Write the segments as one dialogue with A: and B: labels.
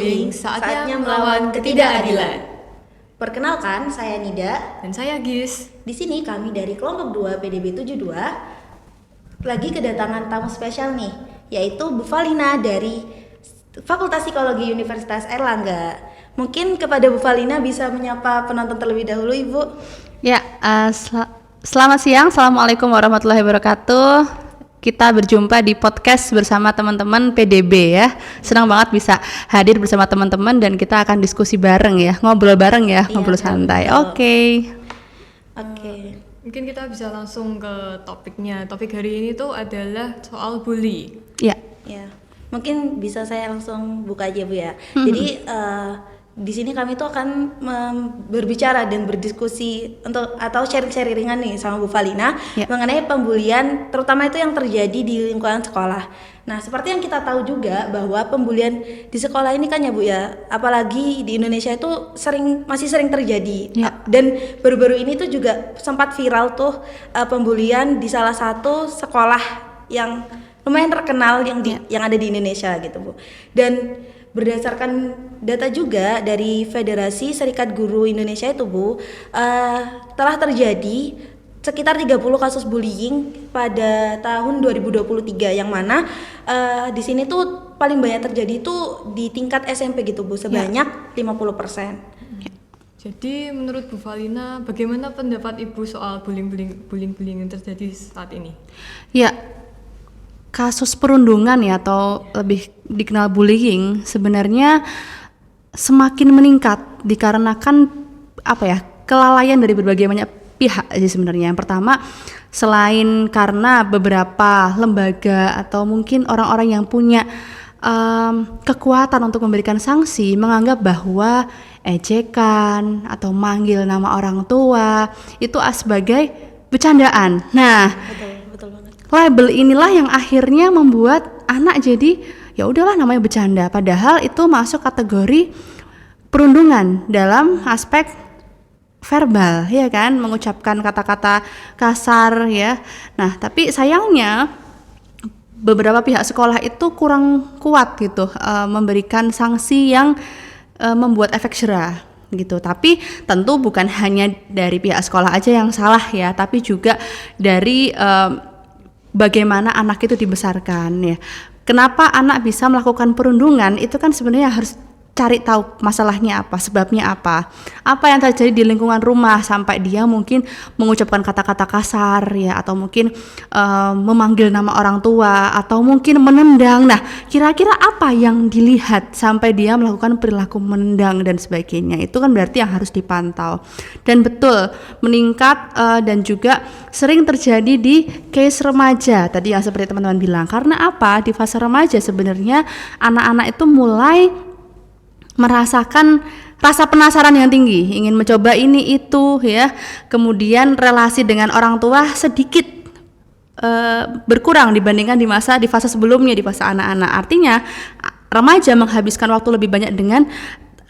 A: bullying, saatnya melawan ketidakadilan.
B: Perkenalkan, saya Nida.
A: Dan saya Gis.
B: Di sini kami dari kelompok 2 PDB 72 lagi kedatangan tamu spesial nih, yaitu Bu Valina dari Fakultas Psikologi Universitas Airlangga. Mungkin kepada Bu Valina bisa menyapa penonton terlebih dahulu, Ibu.
C: Ya, selamat siang. Assalamualaikum warahmatullahi wabarakatuh. Kita berjumpa di podcast bersama teman-teman PDB ya. Senang banget bisa hadir bersama teman-teman dan kita akan diskusi bareng ya, ngobrol bareng ya, ngobrol santai. Oke.
A: Mungkin kita bisa langsung ke topiknya. Topik hari ini tuh adalah soal bully.
C: Ya.
B: Mungkin bisa saya langsung buka aja, Bu ya. Jadi di sini kami tuh akan berbicara dan berdiskusi atau sharing ringan nih sama Bu Valina mengenai pembulian, terutama itu yang terjadi di lingkungan sekolah. Nah, seperti yang kita tahu juga bahwa pembulian di sekolah ini kan ya Bu ya, apalagi di Indonesia itu masih sering terjadi. Dan baru-baru ini tuh juga sempat viral tuh pembulian di salah satu sekolah yang lumayan terkenal yang ada di Indonesia gitu Bu. Dan berdasarkan data juga dari Federasi Serikat Guru Indonesia itu Bu, telah terjadi sekitar 30 kasus bullying pada tahun 2023 yang mana di sini tuh paling banyak terjadi tuh di tingkat SMP gitu Bu, sebanyak 50%.
A: Jadi menurut Bu Valina, bagaimana pendapat Ibu soal bullying yang terjadi saat ini?
C: Ya, kasus perundungan ya atau lebih dikenal bullying sebenarnya semakin meningkat dikarenakan kelalaian dari berbagai banyak pihak sih sebenarnya. Yang pertama, selain karena beberapa lembaga atau mungkin orang-orang yang punya kekuatan untuk memberikan sanksi menganggap bahwa ejekan atau manggil nama orang tua itu sebagai bercandaan. Nah,
B: betul banget.
C: Label inilah yang akhirnya membuat anak jadi ya udahlah namanya bercanda, padahal itu masuk kategori perundungan dalam aspek verbal ya kan, mengucapkan kata-kata kasar ya. Nah, tapi sayangnya beberapa pihak sekolah itu kurang kuat gitu memberikan sanksi yang membuat efek jera gitu. Tapi tentu bukan hanya dari pihak sekolah aja yang salah ya, tapi juga dari bagaimana anak itu dibesarkan ya. Kenapa anak bisa melakukan perundungan itu kan sebenarnya harus cari tahu masalahnya apa, sebabnya apa yang terjadi di lingkungan rumah sampai dia mungkin mengucapkan kata-kata kasar ya, atau mungkin memanggil nama orang tua atau mungkin menendang. Nah, kira-kira apa yang dilihat sampai dia melakukan perilaku menendang dan sebagainya, itu kan berarti yang harus dipantau. Dan betul meningkat dan juga sering terjadi di case remaja tadi yang seperti teman-teman bilang. Karena apa? Di fase remaja sebenarnya anak-anak itu mulai merasakan rasa penasaran yang tinggi, ingin mencoba ini itu ya. Kemudian relasi dengan orang tua sedikit berkurang dibandingkan di fase sebelumnya, di fase anak-anak. Artinya remaja menghabiskan waktu lebih banyak dengan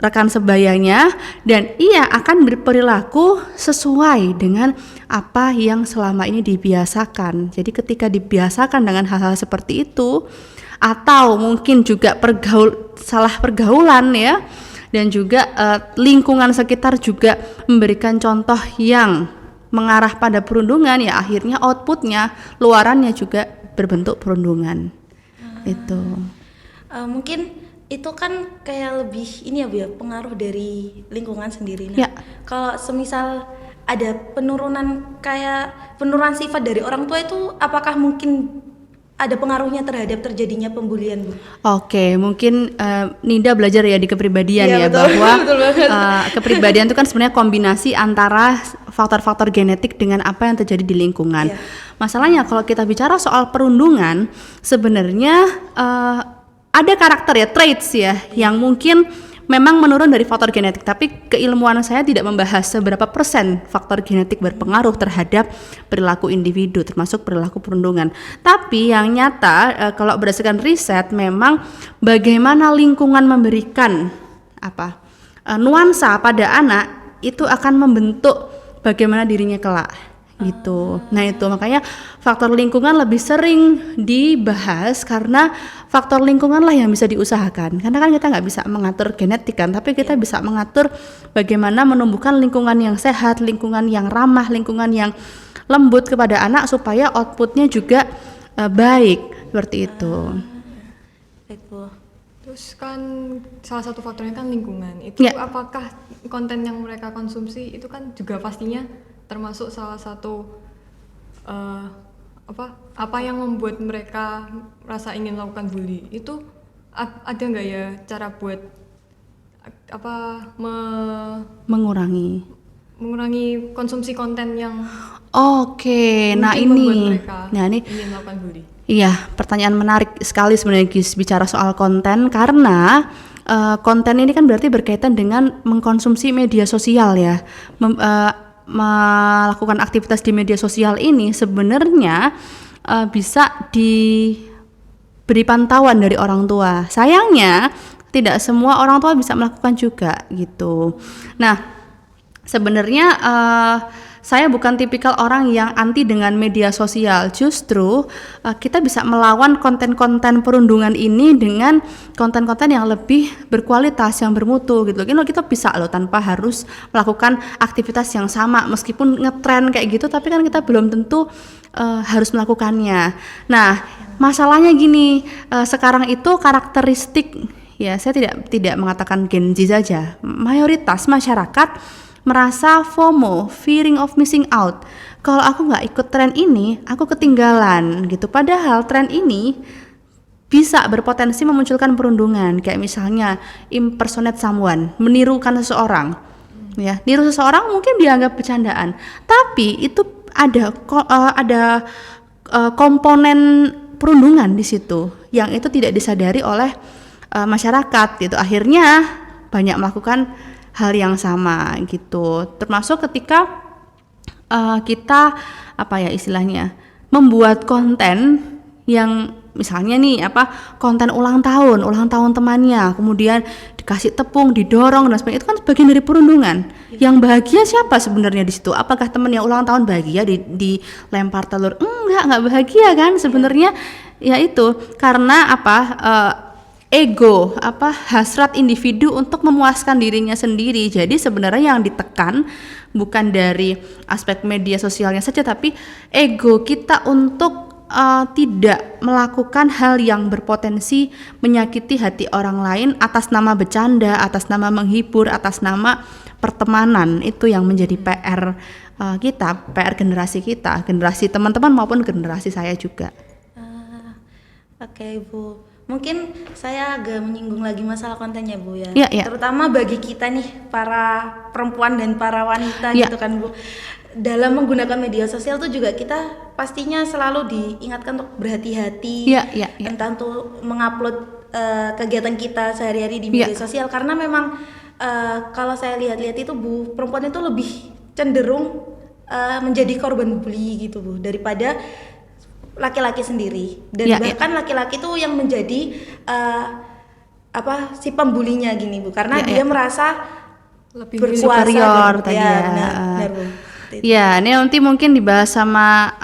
C: rekan sebayanya dan ia akan berperilaku sesuai dengan apa yang selama ini dibiasakan. Jadi ketika dibiasakan dengan hal-hal seperti itu, atau mungkin juga salah pergaulan ya, dan juga lingkungan sekitar juga memberikan contoh yang mengarah pada perundungan, ya akhirnya outputnya, luarannya juga berbentuk perundungan. Itu
B: mungkin itu kan kayak lebih ini ya Bu ya, pengaruh dari lingkungan sendiri. Nah, kalau semisal ada penurunan sifat dari orang tua itu, apakah mungkin ada pengaruhnya terhadap terjadinya pembulian Bu?
C: Oke, mungkin Nida belajar ya di kepribadian ya,
B: betul,
C: bahwa kepribadian itu kan sebenarnya kombinasi antara faktor-faktor genetik dengan apa yang terjadi di lingkungan. Masalahnya kalau kita bicara soal perundungan, sebenarnya ada karakter ya, traits ya, yang mungkin memang menurun dari faktor genetik, tapi keilmuan saya tidak membahas seberapa persen faktor genetik berpengaruh terhadap perilaku individu, termasuk perilaku perundungan. Tapi yang nyata kalau berdasarkan riset, memang bagaimana lingkungan memberikan nuansa pada anak itu akan membentuk bagaimana dirinya kelak gitu. Nah itu makanya faktor lingkungan lebih sering dibahas karena faktor lingkungan lah yang bisa diusahakan. Karena kan kita nggak bisa mengatur genetik kan, tapi kita bisa mengatur bagaimana menumbuhkan lingkungan yang sehat, lingkungan yang ramah, lingkungan yang lembut kepada anak supaya outputnya juga baik seperti itu.
B: Baik Bu.
A: Terus kan salah satu faktornya kan lingkungan. Itu
C: Ya.
A: apakah konten yang mereka konsumsi itu kan juga pastinya termasuk salah satu apa yang membuat mereka merasa ingin melakukan bully. Itu ada nggak ya cara buat
C: Mengurangi.
A: mengurangi konsumsi konten yang
C: Oke, nah
A: mungkin membuat
C: ini,
A: mereka
C: nah ini,
A: ingin melakukan bully?
C: iya pertanyaan menarik sekali sebenarnya Gis bicara soal konten karena konten ini kan berarti berkaitan dengan mengkonsumsi media sosial ya, melakukan aktivitas di media sosial ini sebenarnya bisa diberi pantauan dari orang tua. Sayangnya tidak semua orang tua bisa melakukan juga gitu. Nah sebenarnya saya bukan tipikal orang yang anti dengan media sosial. Justru kita bisa melawan konten-konten perundungan ini dengan konten-konten yang lebih berkualitas, yang bermutu gitu. Kita bisa loh tanpa harus melakukan aktivitas yang sama meskipun ngetren kayak gitu, tapi kan kita belum tentu harus melakukannya. Nah, masalahnya gini, sekarang itu karakteristik ya, saya tidak mengatakan Gen Z saja. Mayoritas masyarakat merasa FOMO, fearing of missing out. Kalau aku nggak ikut tren ini, aku ketinggalan gitu. Padahal tren ini bisa berpotensi memunculkan perundungan, kayak misalnya impersonate someone, menirukan seseorang. Ya, niru seseorang mungkin dianggap bercandaan, tapi itu ada komponen perundungan di situ yang itu tidak disadari oleh masyarakat gitu. Akhirnya banyak melakukan hal yang sama gitu, termasuk ketika kita istilahnya membuat konten yang misalnya nih konten ulang tahun temannya, kemudian dikasih tepung, didorong dan sebagainya, itu kan bagian dari perundungan. Yang bahagia siapa sebenarnya di situ? Apakah temen yang ulang tahun bahagia dilempar telur? Enggak bahagia kan sebenarnya. Ya itu karena ego, hasrat individu untuk memuaskan dirinya sendiri. Jadi sebenarnya yang ditekan bukan dari aspek media sosialnya saja, tapi ego kita untuk tidak melakukan hal yang berpotensi menyakiti hati orang lain atas nama bercanda, atas nama menghibur, atas nama pertemanan. Itu yang menjadi PR kita, PR generasi kita, generasi teman-teman maupun generasi saya juga.
B: Oke, Bu. Mungkin saya agak menyinggung lagi masalah kontennya Bu ya.
C: Ya.
B: Terutama bagi kita nih para perempuan dan para wanita
C: Ya.
B: gitu kan Bu. Dalam menggunakan media sosial tuh juga kita pastinya selalu diingatkan untuk berhati-hati.
C: Ya.
B: Entah untuk mengupload kegiatan kita sehari-hari di media sosial, karena memang kalau saya lihat-lihat itu Bu, perempuan itu lebih cenderung menjadi korban bully gitu Bu, daripada laki-laki sendiri. Dan bahkan laki-laki tuh yang menjadi si pembulinya gini Bu, karena dia merasa
A: lebih
B: berkuasa
C: superior
B: gitu.
C: tadi
B: Ya,
C: ya.
B: benar Bu.
C: Ya, ini nanti mungkin dibahas sama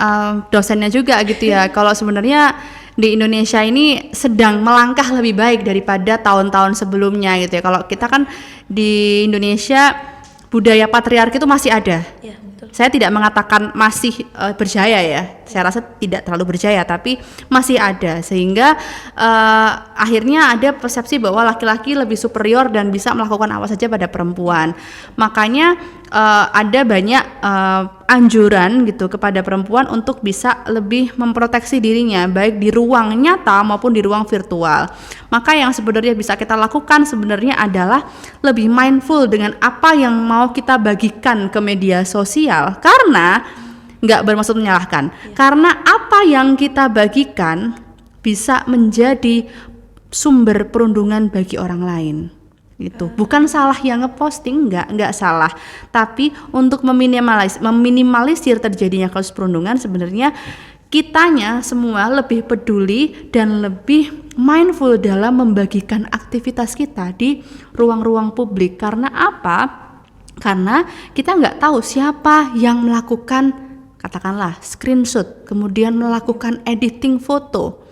C: dosennya juga gitu ya. Kalau sebenarnya di Indonesia ini sedang melangkah lebih baik daripada tahun-tahun sebelumnya gitu ya. Kalau kita kan di Indonesia budaya patriarki itu masih ada.
B: Ya, betul.
C: Saya tidak mengatakan masih berjaya ya. Saya rasa tidak terlalu berjaya, tapi masih ada, sehingga akhirnya ada persepsi bahwa laki-laki lebih superior dan bisa melakukan apa saja pada perempuan. Makanya ada banyak anjuran gitu kepada perempuan untuk bisa lebih memproteksi dirinya, baik di ruang nyata maupun di ruang virtual. Maka yang sebenarnya bisa kita lakukan sebenarnya adalah lebih mindful dengan apa yang mau kita bagikan ke media sosial, karena nggak bermaksud menyalahkan, karena apa yang kita bagikan bisa menjadi sumber perundungan bagi orang lain. Itu bukan salah yang ngeposting, nggak salah, tapi untuk meminimalisir terjadinya kasus perundungan, sebenarnya kitanya semua lebih peduli dan lebih mindful dalam membagikan aktivitas kita di ruang-ruang publik. Karena apa? Karena kita nggak tahu siapa yang melakukan katakanlah screenshot, kemudian melakukan editing foto,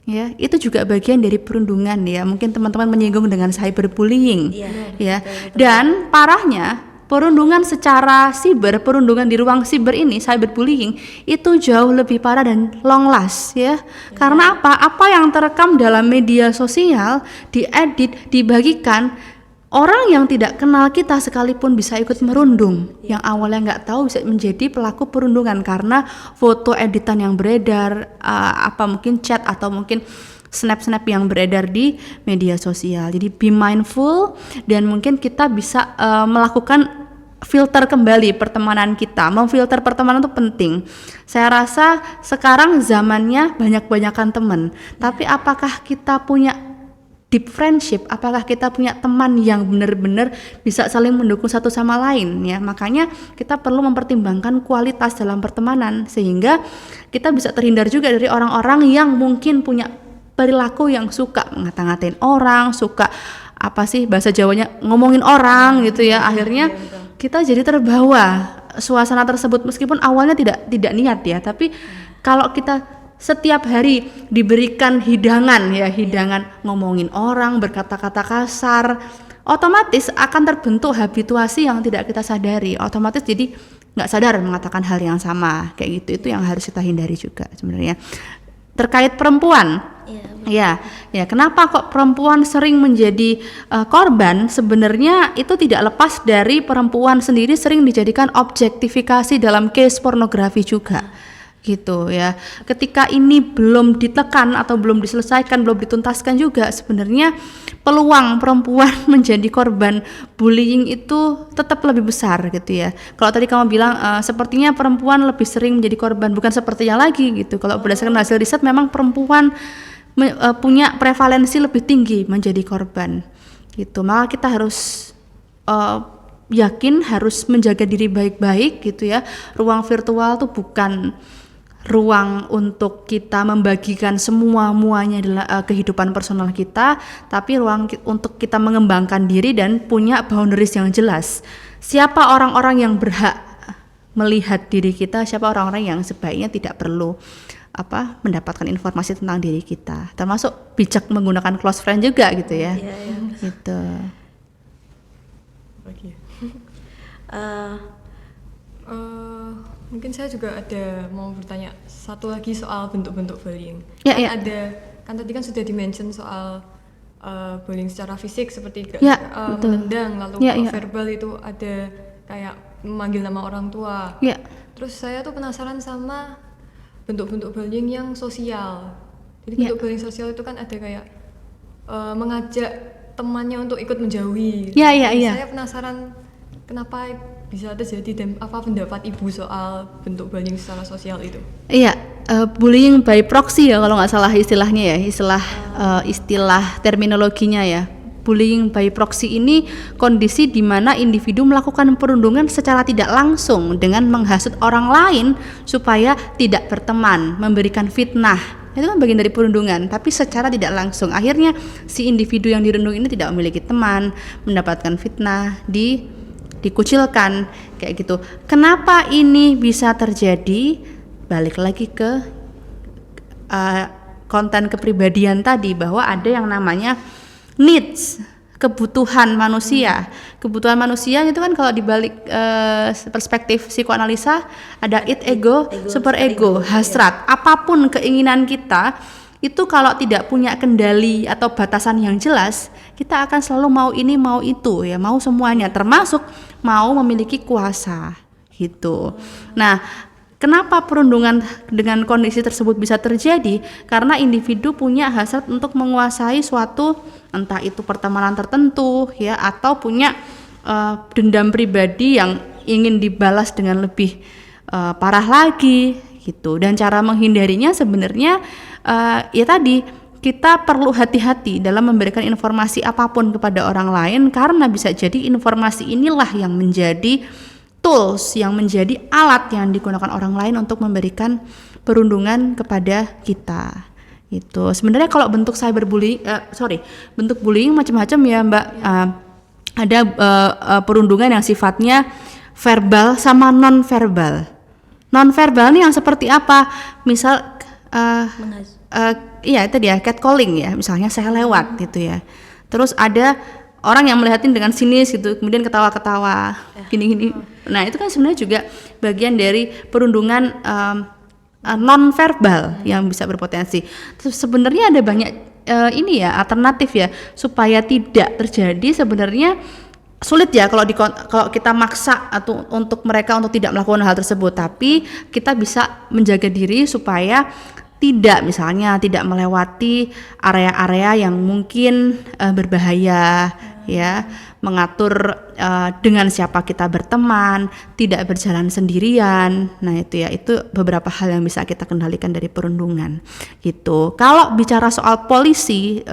C: ya itu juga bagian dari perundungan ya. Mungkin teman-teman menyinggung dengan cyberbullying, ya. Dan parahnya perundungan secara siber, perundungan di ruang siber ini, cyberbullying itu jauh lebih parah dan long last ya. Karena apa? Apa yang terekam dalam media sosial diedit, dibagikan, orang yang tidak kenal kita sekalipun bisa ikut merundung. Yang awalnya nggak tahu bisa menjadi pelaku perundungan karena foto editan yang beredar, mungkin chat atau mungkin snap-snap yang beredar di media sosial. Jadi be mindful, dan mungkin kita bisa melakukan filter kembali pertemanan kita. Memfilter pertemanan itu penting. Saya rasa sekarang zamannya banyak-banyakan teman, tapi apakah kita punya deep friendship? Apakah kita punya teman yang benar-benar bisa saling mendukung satu sama lain ya? Makanya kita perlu mempertimbangkan kualitas dalam pertemanan sehingga kita bisa terhindar juga dari orang-orang yang mungkin punya perilaku yang suka ngata-ngatain orang, suka bahasa Jawanya ngomongin orang gitu ya. Akhirnya kita jadi terbawa suasana tersebut meskipun awalnya tidak niat ya, tapi kalau kita setiap hari diberikan hidangan ngomongin orang, berkata-kata kasar, otomatis akan terbentuk habituasi yang tidak kita sadari. Otomatis jadi nggak sadar mengatakan hal yang sama kayak gitu. Itu yang harus kita hindari juga sebenarnya. Terkait perempuan, ya, kenapa kok perempuan sering menjadi korban? Sebenarnya itu tidak lepas dari perempuan sendiri sering dijadikan objektifikasi dalam case pornografi juga, gitu ya. Ketika ini belum ditekan atau belum diselesaikan, belum dituntaskan juga, sebenarnya peluang perempuan menjadi korban bullying itu tetap lebih besar gitu ya. Kalau tadi kamu bilang sepertinya perempuan lebih sering menjadi korban, bukan sepertinya lagi gitu. Kalau berdasarkan hasil riset memang perempuan punya prevalensi lebih tinggi menjadi korban gitu. Maka kita harus yakin, harus menjaga diri baik-baik gitu ya. Ruang virtual tuh bukan ruang untuk kita membagikan muanya adalah kehidupan personal kita, tapi ruang untuk kita mengembangkan diri dan punya boundaries yang jelas. Siapa orang-orang yang berhak melihat diri kita, siapa orang-orang yang sebaiknya tidak perlu mendapatkan informasi tentang diri kita, termasuk bijak menggunakan close friend juga gitu ya. Gitu.
A: Mungkin saya juga ada mau bertanya satu lagi soal bentuk-bentuk bullying. Kan tadi kan sudah di-mention soal bullying secara fisik seperti menendang, lalu verbal itu ada kayak memanggil nama orang tua. Terus saya tuh penasaran sama bentuk-bentuk bullying yang sosial. Jadi bentuk bullying sosial itu kan ada kayak mengajak temannya untuk ikut menjauhi. Saya penasaran kenapa bisa terjadi dan apa pendapat Ibu soal bentuk bullying secara sosial itu?
C: Bullying by proxy ya kalau nggak salah istilahnya ya, istilah terminologinya ya. Bullying by proxy ini kondisi di mana individu melakukan perundungan secara tidak langsung dengan menghasut orang lain supaya tidak berteman, memberikan fitnah. Itu kan bagian dari perundungan, tapi secara tidak langsung. Akhirnya si individu yang dirundung ini tidak memiliki teman, mendapatkan fitnah, dikucilkan kayak gitu. Kenapa ini bisa terjadi? Balik lagi ke konten kepribadian tadi, bahwa ada yang namanya needs, kebutuhan manusia. Kebutuhan manusia itu kan kalau dibalik perspektif psikoanalisa ada id, ego, super ego, hasrat. Apapun keinginan kita itu kalau tidak punya kendali atau batasan yang jelas, kita akan selalu mau ini mau itu ya, mau semuanya, termasuk mau memiliki kuasa gitu. Nah, kenapa perundungan dengan kondisi tersebut bisa terjadi? Karena individu punya hasrat untuk menguasai suatu, entah itu pertemanan tertentu ya, atau punya dendam pribadi yang ingin dibalas dengan lebih parah lagi gitu. Dan cara menghindarinya sebenarnya kita perlu hati-hati dalam memberikan informasi apapun kepada orang lain, karena bisa jadi informasi inilah yang menjadi tools, yang menjadi alat yang digunakan orang lain untuk memberikan perundungan kepada kita. Itu sebenarnya kalau bentuk bentuk bullying macam-macam ya Mbak. Ada perundungan yang sifatnya verbal sama non verbal. Nonverbal nih yang seperti apa? Misal iya itu dia catcalling ya, misalnya saya lewat gitu ya. Terus ada orang yang melihatin dengan sinis gitu, kemudian ketawa-ketawa gini-gini. Nah itu kan sebenarnya juga bagian dari perundungan nonverbal yang bisa berpotensi. Terus sebenarnya ada banyak ini ya alternatif ya supaya tidak terjadi. Sebenarnya sulit ya kalau kita maksa atau untuk mereka untuk tidak melakukan hal tersebut, tapi kita bisa menjaga diri supaya misalnya tidak melewati area-area yang mungkin berbahaya ya, mengatur dengan siapa kita berteman, tidak berjalan sendirian. Nah itu ya, itu beberapa hal yang bisa kita kendalikan dari perundungan gitu. Kalau bicara soal polisi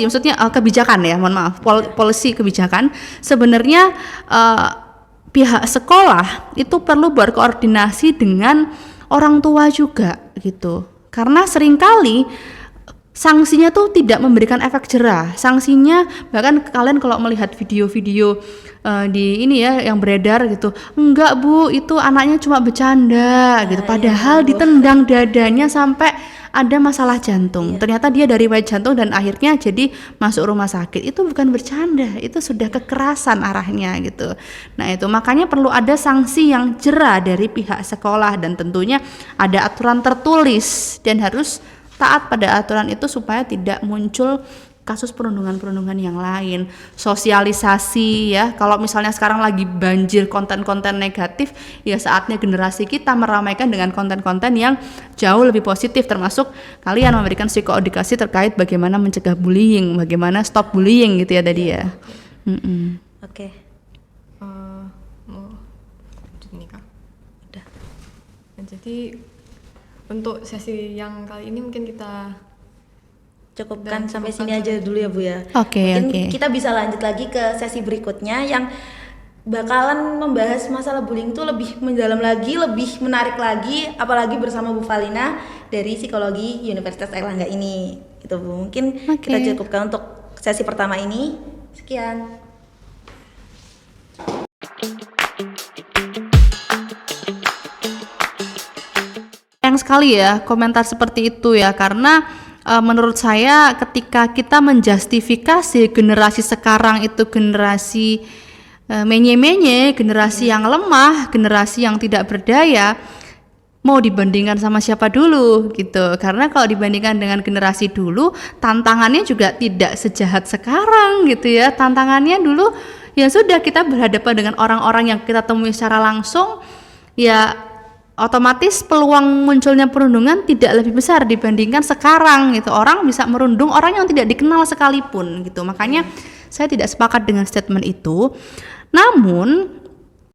C: maksudnya kebijakan ya, mohon maaf, polisi kebijakan, sebenarnya pihak sekolah itu perlu berkoordinasi dengan orang tua juga gitu, karena seringkali sanksinya tuh tidak memberikan efek jerah. Sanksinya bahkan kalian kalau melihat video-video di ini ya yang beredar gitu, enggak Bu, itu anaknya cuma bercanda gitu, padahal ditendang dadanya sampai ada masalah jantung. Ternyata dia dari riwayat jantung dan akhirnya jadi masuk rumah sakit. Itu bukan bercanda, itu sudah kekerasan arahnya gitu. Nah itu makanya perlu ada sanksi yang jera dari pihak sekolah, dan tentunya ada aturan tertulis dan harus taat pada aturan itu supaya tidak muncul kasus perundungan-perundungan yang lain. Sosialisasi ya, kalau misalnya sekarang lagi banjir konten-konten negatif, ya saatnya generasi kita meramaikan dengan konten-konten yang jauh lebih positif, termasuk kalian memberikan psikoedukasi terkait bagaimana mencegah bullying, bagaimana stop bullying gitu ya tadi ya.
B: Oke.
A: Mau nikah. Udah. Nah, jadi untuk sesi yang kali ini mungkin kita
B: cukupkan sampai sini aja dulu ya Bu ya.
C: Oke.
B: Kita bisa lanjut lagi ke sesi berikutnya yang bakalan membahas masalah bullying itu lebih mendalam lagi, lebih menarik lagi, apalagi bersama Bu Valina dari Psikologi Universitas Airlangga ini. Gitu Bu. Mungkin kita cukupkan untuk sesi pertama ini. Sekian.
C: Sayang sekali ya komentar seperti itu ya, karena menurut saya ketika kita menjustifikasi generasi sekarang itu generasi menye-menye, generasi yang lemah, generasi yang tidak berdaya, mau dibandingkan sama siapa dulu gitu. Karena kalau dibandingkan dengan generasi dulu, tantangannya juga tidak sejahat sekarang gitu ya. Tantangannya dulu ya sudah, kita berhadapan dengan orang-orang yang kita temui secara langsung, ya otomatis peluang munculnya perundungan tidak lebih besar dibandingkan sekarang gitu. Orang bisa merundung orang yang tidak dikenal sekalipun gitu. Makanya saya tidak sepakat dengan statement itu. Namun